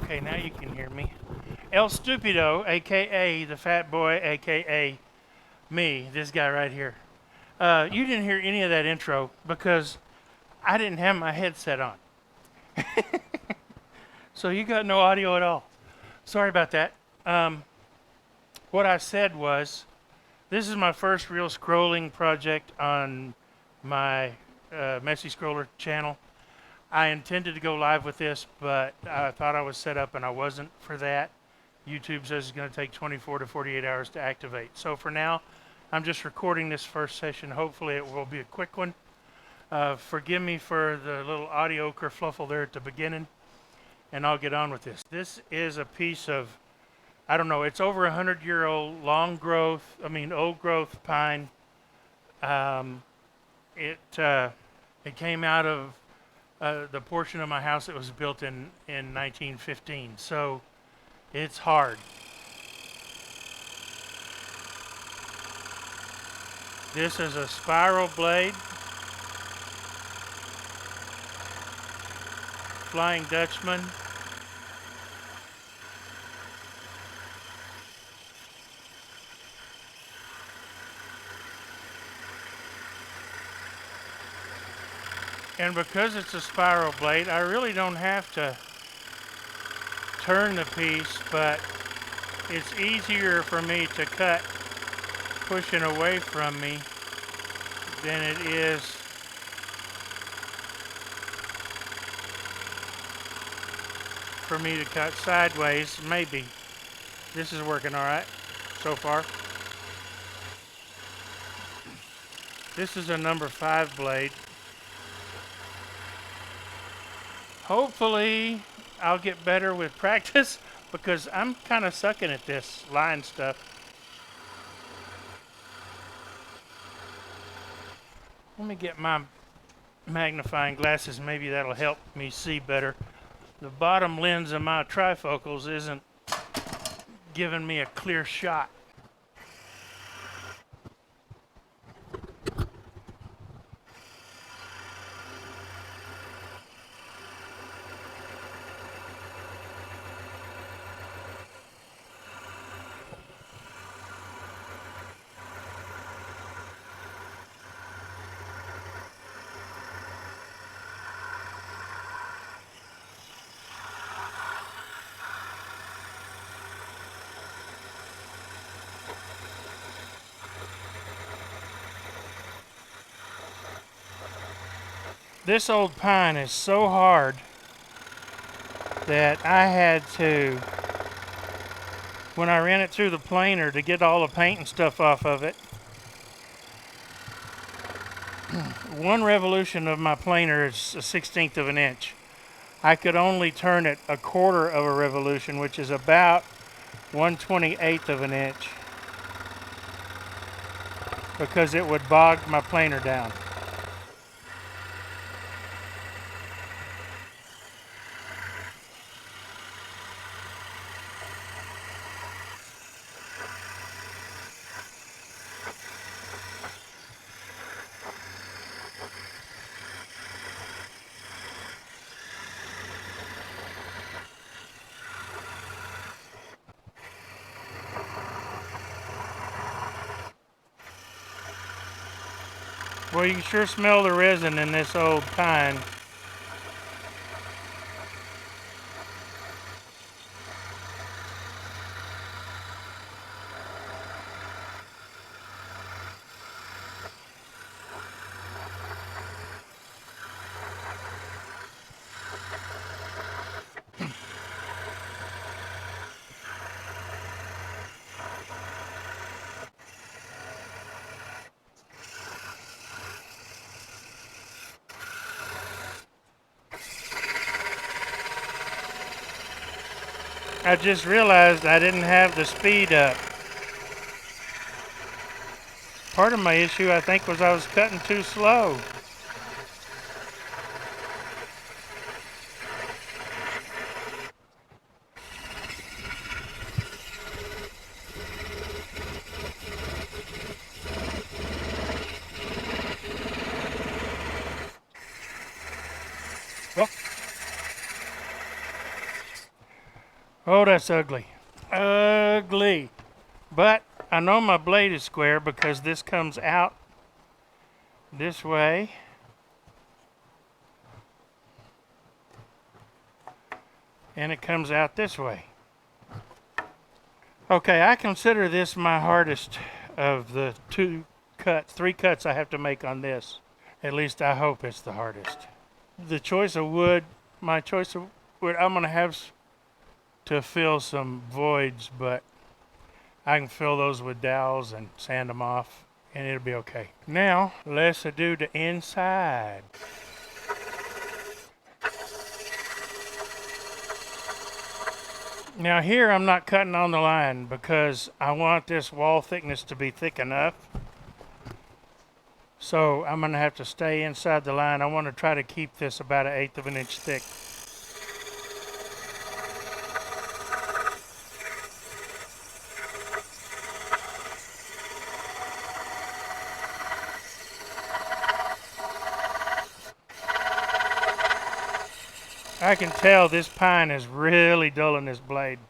Okay, now you can hear me. El Stupido, aka the Fat Boy, aka me, this guy right here. You didn't hear any of that intro because I didn't have my headset on. So you got no audio at all. Sorry about that. What I said was, this is my first real scrolling project on my Messy Scroller channel. I intended to go live with this, but I thought I was set up and I wasn't for that. YouTube says it's going to take 24 to 48 hours to activate. So for now, I'm just recording this first session. Hopefully it will be a quick one. Forgive me for the little audio kerfluffle there at the beginning, and I'll get on with this. This is a piece of, I don't know, it's over 100-year-old old growth pine. It came out of the portion of my house that was built in 1915, so it's hard. This is a spiral blade, Flying Dutchman. And because it's a spiral blade, I really don't have to turn the piece, but it's easier for me to cut pushing away from me than it is for me to cut sideways. Maybe. This is working all right so far. This is a number 5 blade. Hopefully I'll get better with practice because I'm kind of sucking at this line stuff. Let me get my magnifying glasses. Maybe that'll help me see better. The bottom lens of my trifocals isn't giving me a clear shot. This old pine is so hard that I had to, when I ran it through the planer to get all the paint and stuff off of it, one revolution of my planer is a 1/16 of an inch. I could only turn it a quarter of a revolution, which is about 1/28 of an inch, because it would bog my planer down. Well, you can sure smell the resin in this old pine. I just realized I didn't have the speed up. Part of my issue, I think, was I was cutting too slow. Oh, that's ugly. Ugly. But I know my blade is square because this comes out this way. And it comes out this way. Okay, I consider this my hardest of the three cuts I have to make on this. At least I hope it's the hardest. The choice of wood, my choice of wood, I'm gonna have to fill some voids, but I can fill those with dowels and sand them off, and it'll be okay. Now, let's do the inside. Now here I'm not cutting on the line because I want this wall thickness to be thick enough. So I'm gonna have to stay inside the line. I want to try to keep this about 1/8 of an inch thick. I can tell this pine is really dulling this blade.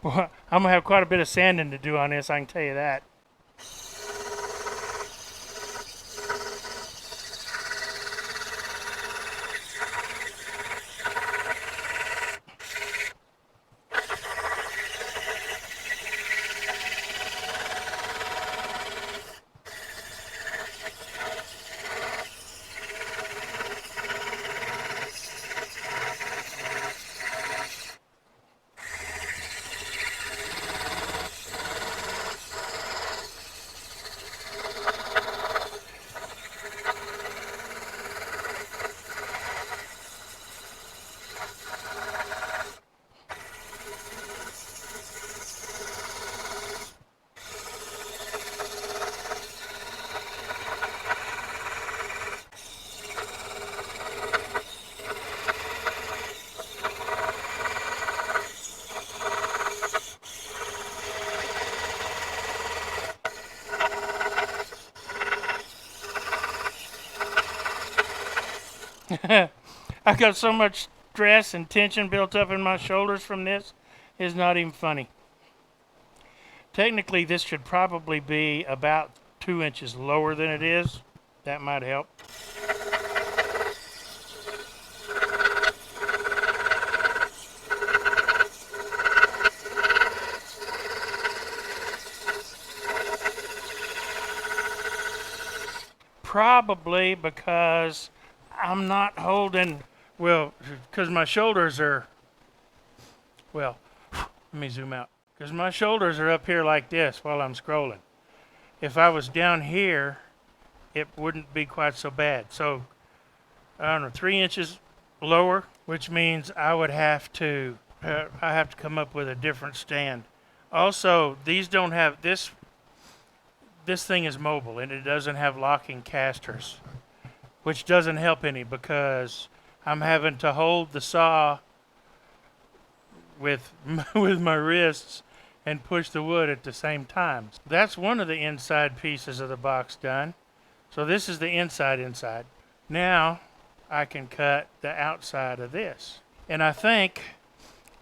Well, I'm gonna have quite a bit of sanding to do on this, I can tell you that. I got so much stress and tension built up in my shoulders from this, it's not even funny. Technically, this should probably be about 2 inches lower than it is. That might help. Probably because I'm not holding, well, because my shoulders are, well, let me zoom out. Because my shoulders are up here like this while I'm scrolling. If I was down here, it wouldn't be quite so bad. So, I don't know, 3 inches lower, which means I would have to, I have to come up with a different stand. Also, these don't have, this thing is mobile and it doesn't have locking casters, which doesn't help any because I'm having to hold the saw with my wrists and push the wood at the same time. That's one of the inside pieces of the box done. So this is the inside. Now I can cut the outside of this. And I think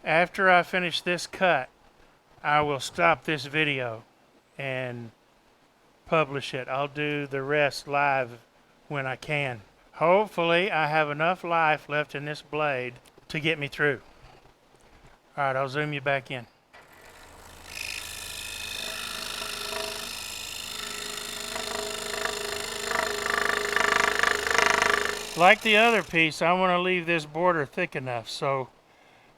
after I finish this cut, I will stop this video and publish it. I'll do the rest live when I can. Hopefully I have enough life left in this blade to get me through. Alright, I'll zoom you back in. Like the other piece, I want to leave this border thick enough so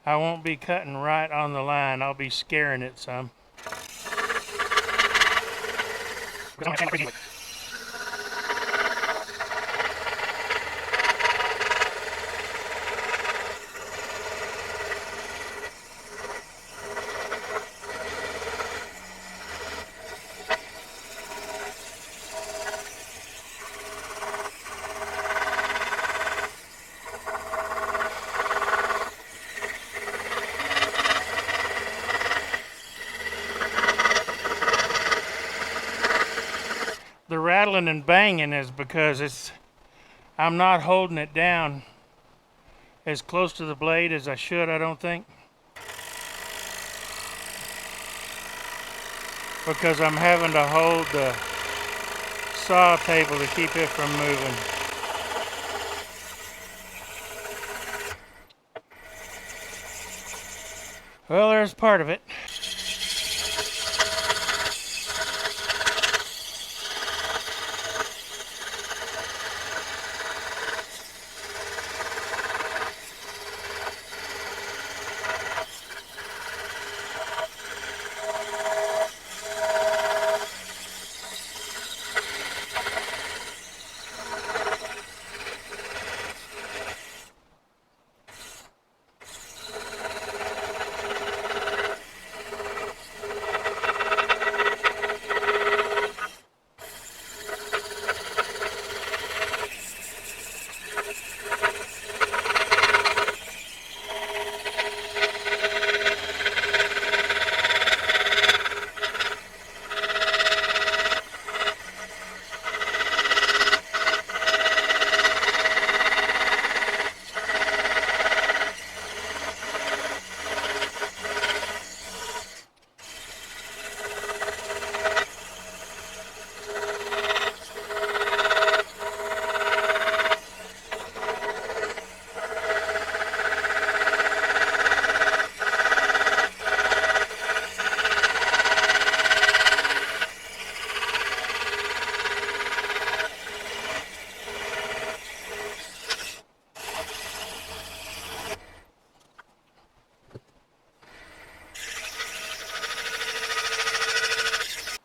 I won't be cutting right on the line. I'll be scaring it some. The rattling and banging is because I'm not holding it down as close to the blade as I should, I don't think. Because I'm having to hold the saw table to keep it from moving. Well, there's part of it.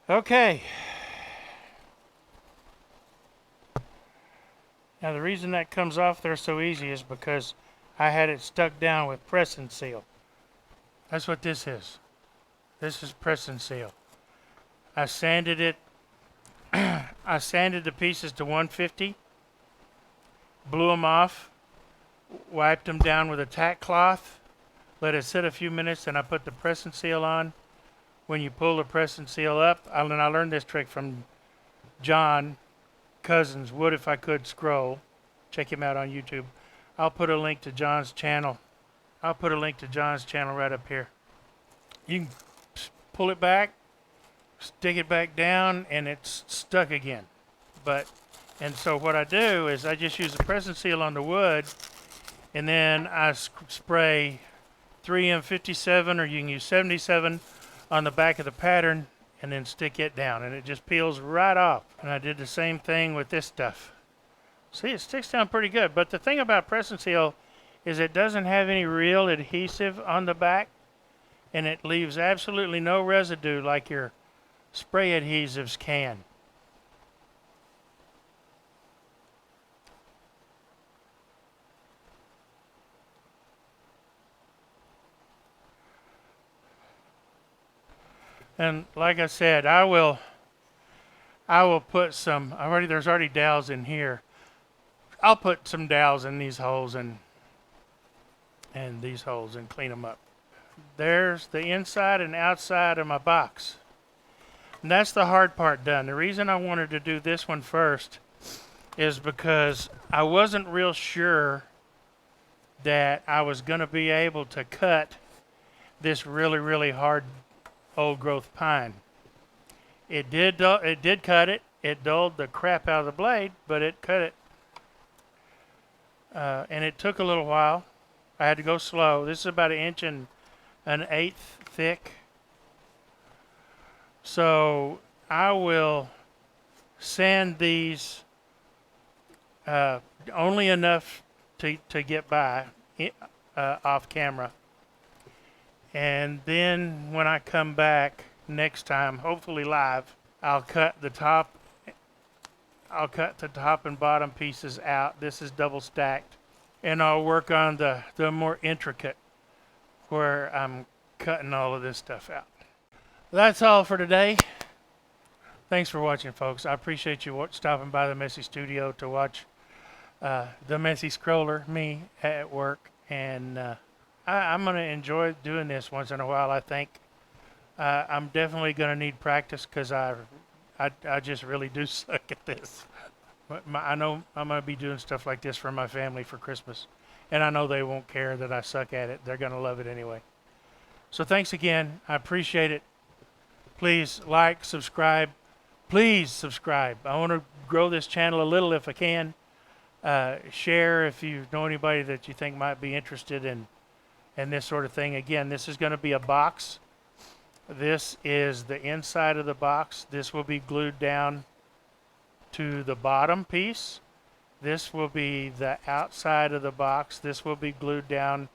Okay. Now the reason that comes off there so easy is because I had it stuck down with press and seal. That's what this is. This is press and seal. I sanded it. I sanded the pieces to 150, blew them off, wiped them down with a tack cloth, let it sit a few minutes, and I put the press and seal on. When you pull the press and seal up, I learned this trick from John Cosens, Would If I Could Scroll. Check him out on YouTube. I'll put a link to John's channel. I'll put a link to John's channel right up here. You can pull it back, stick it back down, and it's stuck again. And so what I do is I just use the press and seal on the wood, and then I spray 3M57, or you can use 77 on the back of the pattern, and then stick it down, and it just peels right off. And I did the same thing with this stuff. See, it sticks down pretty good. But the thing about press and seal is it doesn't have any real adhesive on the back, and it leaves absolutely no residue like your spray adhesives can. And like I said, I will put some, there's already dowels in here. I'll put some dowels in these holes and these holes and clean them up. There's the inside and outside of my box. And that's the hard part done. The reason I wanted to do this one first is because I wasn't real sure that I was going to be able to cut this really, really hard old growth pine. It did cut it. It dulled the crap out of the blade, but it cut it. And it took a little while. I had to go slow. This is about 1 inch and 1/8 thick. So I will sand these only enough to get by off camera. And then when I come back next time, hopefully live, I'll cut the top and bottom pieces out. This is double stacked. And I'll work on the more intricate where I'm cutting all of this stuff out. That's all for today. Thanks for watching, folks. I appreciate you stopping by the Messy Studio to watch the Messy Scroller, me at work. And I'm going to enjoy doing this once in a while, I think. I'm definitely going to need practice because I just really do suck at this. But I know I'm going to be doing stuff like this for my family for Christmas. And I know they won't care that I suck at it. They're going to love it anyway. So thanks again. I appreciate it. Please like, subscribe. Please subscribe. I want to grow this channel a little if I can. Share if you know anybody that you think might be interested in this sort of thing. Again, this is going to be a box. This is the inside of the box. This will be glued down to the bottom piece. This will be the outside of the box. This will be glued down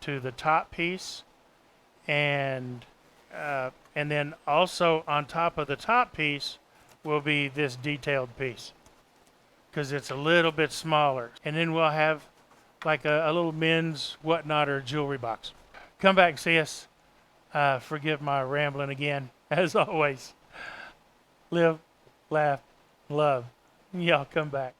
to the top piece. And then also on top of the top piece will be this detailed piece because it's a little bit smaller. And then we'll have like a little men's whatnot or jewelry box. Come back and see us. Forgive my rambling again. As always, live, laugh, love. Y'all come back.